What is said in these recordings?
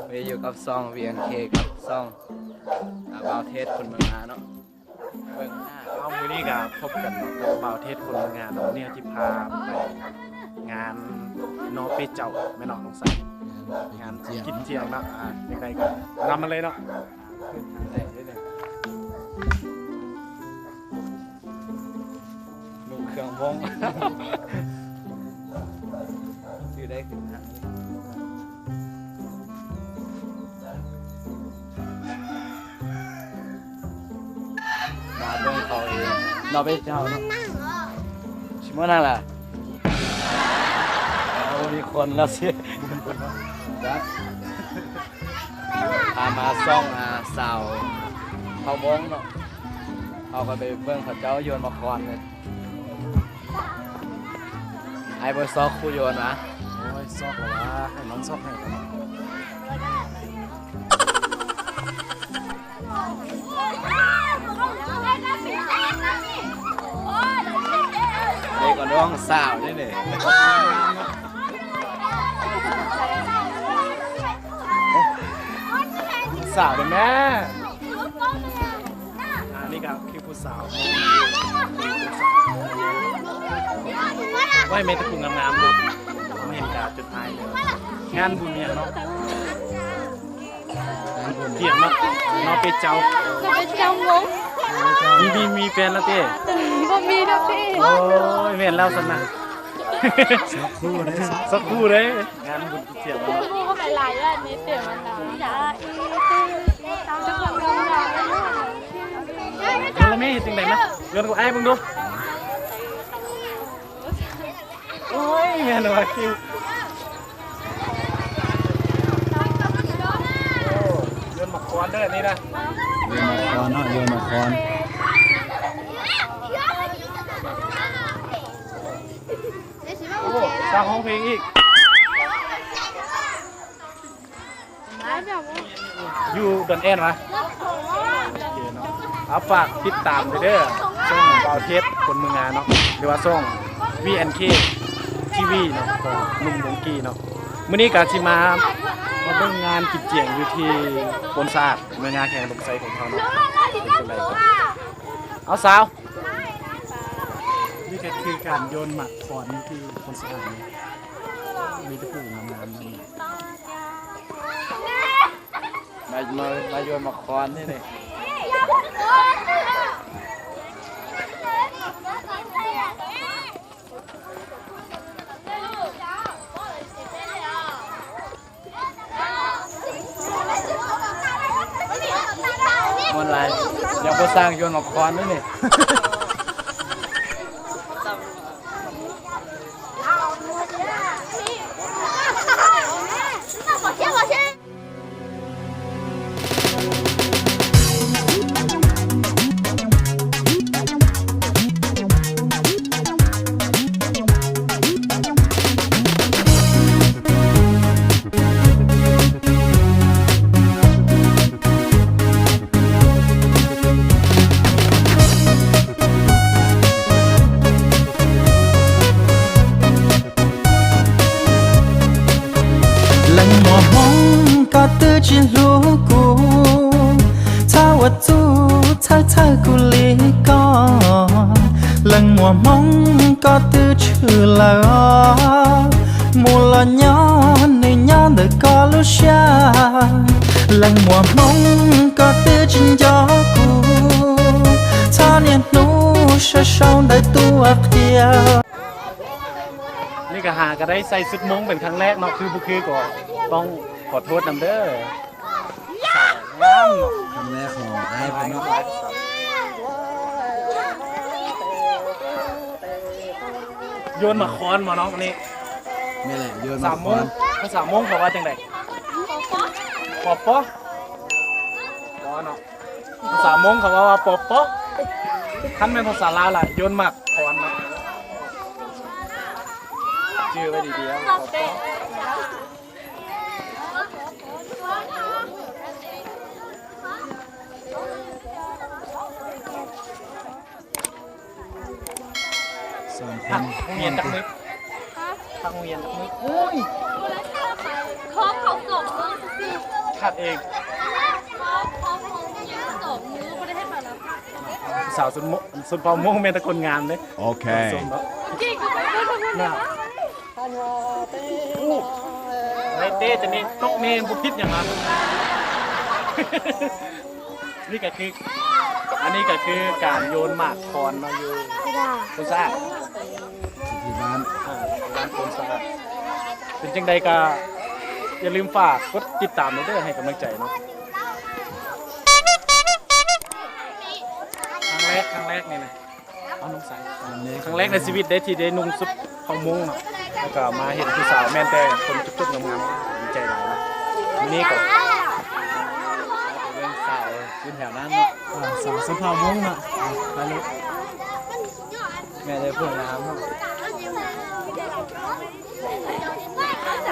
ไปอยู่กับซอง VNK กับซองบ่าวเทศคนเมืองนาเนาะเบิ่งหน้า เอามือนี้กับพบกันกับบ่าวเทศคนงานเนาะเนี่ยที่พาไปงานนอเปเจ้าแม่น้องน้องใสงานกินเจียงเนาะยังไงก็นำมาเลยเนาะ นุ่งเครื่องวงชื่อได้ขึ้นทางนี้มาเบิ่งเขาเองเราไปเจ้าเนาะชิมว่านั่นแหละเรามีคนแล้วสิพามาซ่องสาวเขาวงเนาะเขาก็ไปเบิ่งเขาเจ้าโยนมาคอนเลยไอ้บนซอกคู่โยนนะ โอ้ยซอกเหรอวะให้น้องซอกให้ก่อน เด็กก็ร้องสาวด้วยเนี่ย สาวเลยแม่นี่ก็คือผู้สาวว่าเมตตาคุงงามๆเนาะไม่เห็นกาจุดท้ายเลยงานบุญเนี่ยเนาะเที่ยงเนาะเนาะเป็ดเจ้า เป็นเจ้างง มีแฟนแล้วเต้ บ่มีดอกพี่ โอ้ยแม่นแล้วสนะสักครู่เลยงานบุญเที่ยงเนาะ ผู้ก็หลายๆแล้วนี่เตี๋ยวมันนะจ้าจะทำงาน แล้วแม่เห็นจังได๋มั้ยเรื่องกับไอ้มึงดูโอ้ยแม่นว่าคิวโยนหมกคอนเด้อนี่นะ โยนมาคอนเนาะโยนมาคอน โอ้สร้างห้องเพลงอีกอยู่ดอนแอนวะเอาฝากติดตามเด้อช่องบ่าวเทสคนเมืองงานเนาะหรือว่าช่อง VNK TV เนาะของหนุ่มวงกีเนาะมื้อนี้ก็สิมาเบิ่งงานกิจเจียงอยู่ที่ปนซาดเมืองงานแข่งลมไซของเขาเนาะเป็นจังได๋ก็เอาสาวนี่ก็คือการโยนหมักถอนที่ปนซาดนี่มีแตะปูงามๆนั่น มาโยนมาคอนนี่เลยมันอะไรยังบ่สร้างโยนมาคอนนี่นี่ lần mùa mong có tư chỉ lúa cũ thao vật tu thao thao cu lý con lần mùa mong có tư chữ là mùa là nhỏ nơi nhỏ đời có lúc xa lần mùa mong có tư chỉ gió cũ thao niên nụ sẽ sau đời tu ấp tiêu นี่ก็หาก็ได้ใส่ชุดมงเป็นครั้งแรกเนาะคือบุคือก็ต้องขอโทษนำเด้อสาวงามเนาะ คำแรกของไอ้พี่น้อง โยนมาคอนมาน้องอันนี้ นี่แหละโยน สา มาค มโม อง น ภาษาโมงเขาว่าจังไดปอปอปอเนาะภาษาโมงเขาว่าปอปอคันเป็นภาษาลาวล่ะโยนหมักคอนเนาะชื่อไว้ดีๆครับปอปอทางโรงเรียนจักนึกทางโรงเรียนจักนึกโอ้ย เขากบ คัดเองสาวสุดพอมงเมนตะคนงามเลยโอเคน่ะไอเต้จะนี่ตกเนมบุพิษอย่างนั้นนี่ก็คืออันนี้ก็คือการโยนหมากคอนมาอยู่คุณซ่าที่ร้านคุณซ่าเป็นจังใดก็อย่าลืมฝากกดติดตามเราด้วยให้กำลังใจเนาะครั้งแรกนี่นะเอาน้องสายครั้งแรกในชีวิตได้ที่ได้นุ่งซุปข้าวมุ้งเนาะแล้วก็มาเห็นผู้สาวแม่นแต่คนจุ๊บๆงามๆดีใจหลายนะนี่ก็เรื่องสาวยืนแถวนั้นเนาะ สาวสุภาพมุ้งเนาะไปเลย แม่ได้พูดน้ำเนาะ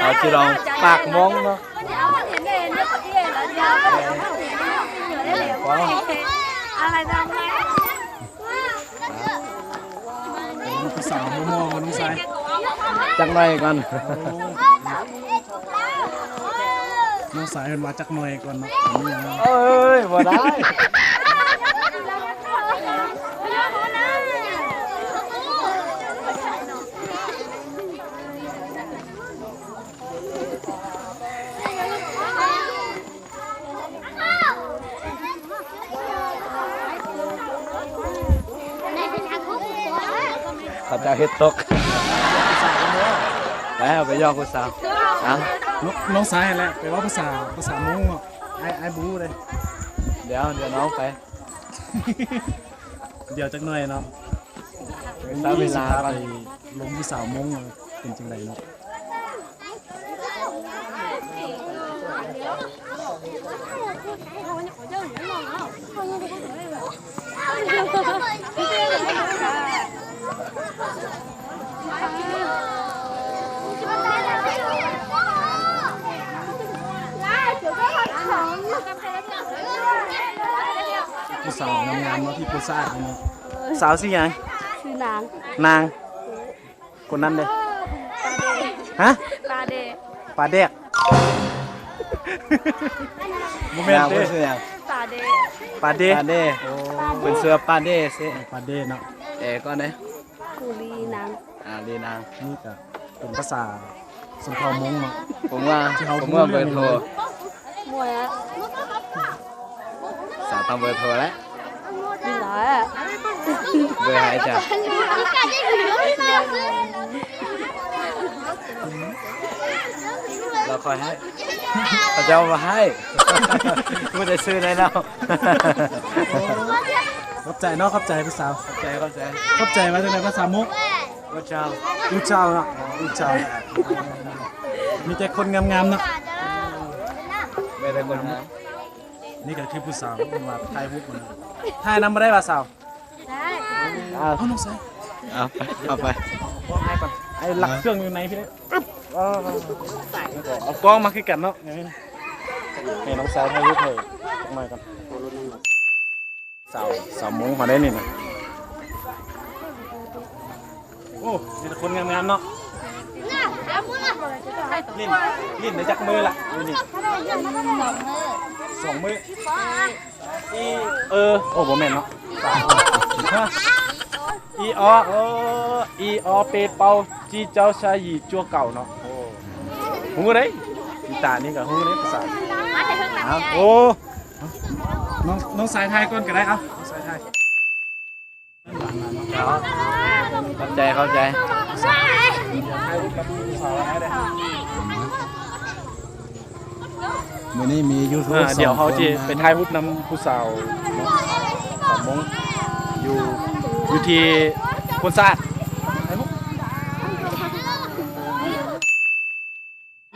เอาที่ลองปากมงเนาะอะไรทำไม ผู้สาวมองน้องสาย จังไรกัน น้องสายเห็นว่าจักหน่อยก่อนเนาะ เอ้ยบ่ได้ เขาจะเฮ็ดตกแล้วไปย่องผู้สาวน้องสายแหละแปลว่าภาษามุ้งเนาะไอ้บูเลย เดี๋ยวน้องไป เดี๋ยวจักหน่อยเนาะ ตามเวลา ไป ไป ลงผู้สาวมุ้งเป็นจังไรเนาะผู้สาวงามๆเนาะที่ผู้สาวเนาะสาวสิยัง คือนาง นางคนนั้นเลยฮะ ปลาเด ปลาแดกโมเมนต์ เด้ เด้ เสื้อ ปลาเด ปลาเด ปาเด้เป็นเสื้อปาเด้สิ ปลาเดเนาะ ก่อนเด้ กุลีนาง ดีนาง นี่ก็เป็นภาษาสมพรมงเนาะ ผมว่าเบอร์โทร มวยอะ สาวต้องเบอร์โทรแล้ว นี่เหรอ เบอร์หายจ้ะเราคอยให้เขาจะเอามาให้ไม่ได้ซื้อเลยเนาะ ขอบใจเนาะขอบใจภาษา เข้าใจ ขอบใจมาจากไหนภาษามุก ว่าเจ้า อูเจ้าเนาะอูเจ้ามีแต่คนงามๆเนาะ ไม่ได้คนนะ นี่ก็คือผู้สาวมาไทยมุกนะไทยนำมาได้ภาษา ได้ เอา เอาน้องสาย เอาไป บอกไอ้ก่อนไอ้หลักเครื่องอยู่ไหนพี่ปึ๊บเอากล้องมาคือกันเนาะนี่น้องสายไทยมุกเลยมาก่อนสาวมุกมาได้นี่นะโอ้มีแต่คนงามๆเนาะลิ้นในจักมือละดูนี่2 มือโอ้โหแม่นเนาะอีอเปเปาจีเจ้าชายจัวเก่าเนาะโอ้หูได้กีตาร์นี่กับหูได้ภาษาโอ้น้องสายไทยก่อนก็ได้เอาน้องสายไทย เข้าใจ มื้อนี้มียูทูบ เดี๋ยวเขาจะเป็นไทยพุทธนำผู้สาวสาวมงอยู่ที่คนสะอาด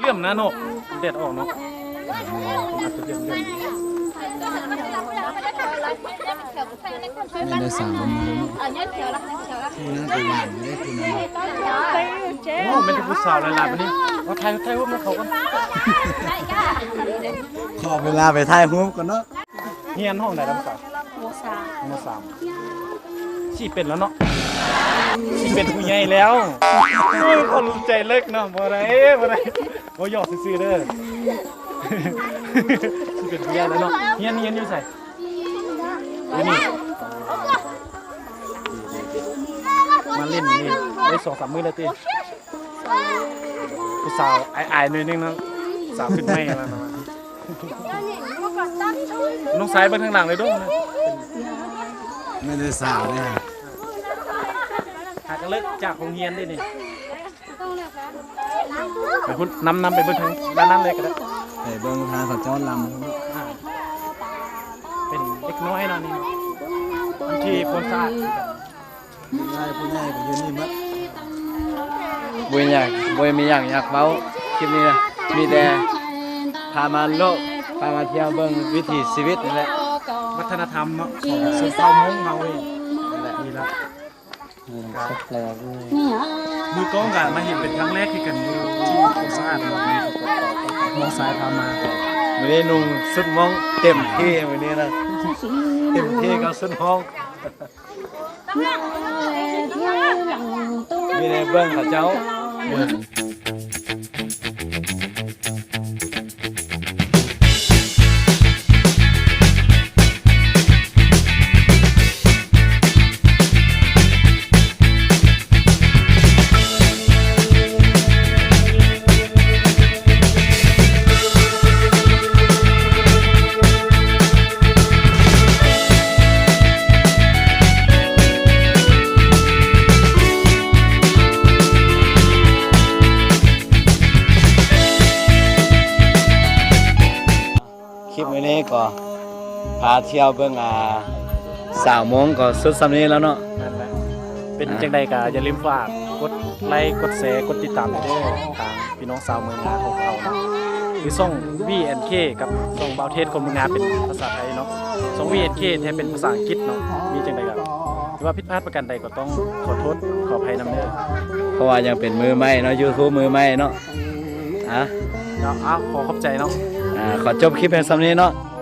เลื่อมนะโนเด็ดออกเนาะไม่ได้สั่งมาที่นั่นเป็นอย่างนี้ได้คุณนะ โอ้เป็นผู้สาวหลายๆวันนี้ว่าไทยพุทธมันเขากัน ขอเวลาไปถ่ายรูปก่อนเนาะ เฮียนห้องไหนครับสาว โมซา ม.3 ชี้เป็นแล้วเนาะชี้เป็นผู้ใหญ่แล้วโอ้ยคนรู้ใจเลิกเนาะบ่ได้บ่หยอกซื่อๆเด้อ เป็นเฮียแล้วเนาะเฮียนอยู่ใส่อยู่นี่มาเล่นนี่ได้2-3 มื้อแล้วติผู้สาวอายๆหน่อยนึงเนาะสาวขึ้นไม่แล้วเนาะน้องสายเบิ่งทางหลังเลยเด้อ ไม่ได้สาวเนี่ย หากนเลิกจากโรงเรียนได้นี่ไปพุ่นนำไปเบิ่งทางด้านนั้นเลยก็ได้ ไปเบิ่งทางเขาเจ้าล เป็นเด็กน้อยเนาะนี่บางทีคนสะอาด ำใช่ผู้ใหญ่ก็อยู่นี่มั้งบุญมีอย่างอยากเว้าคลิปนี้นะมีแต่พามาโลกพามาเที่ยวเบิ่งวิถีชีวิตนี่แหละ วัฒนธรรมเนาะของสุเผ่ามงเฮานี่นี่ละ สักแปลก มือกล้องกันมาเห็นเป็นครั้งแรกที่กันอยู่ที่คนสะอาดเนาะมองซ้ายพามา วันนี้นุ่งสุดมองเต็มที่วันนี้นะเต็มที่กับสุดห้องมีในเบื้องเขาเจ้า คลิปนี้ก็พาเที่ยวเบิ่ง3 โมงก็สุดสำนี้แล้วเนาะ นั่นแหละเป็นจังใดก็อย่าลืมฝากกดไลค์กดแชร์กดติดตามด้วยเด้อทางพี่น้องชาวเมืองงาของเราเนาะคือช่อง VNK กับช่องเบาเทศคนเมืองงาเป็นภาษาไทยเนาะช่อง VNK แทนเป็นภาษาอังกฤษเนาะมีจังใดก็หรือว่าผิดพลาดประการใดก็ต้องขอโทษขออภัยนำเด้อ เพราะว่ายังเป็นมือใหม่เนาะ YouTube มือใหม่เนาะเนาะขอขอบใจเนาะ ขอจบคลิปเพียงสำนี้เนาะ ค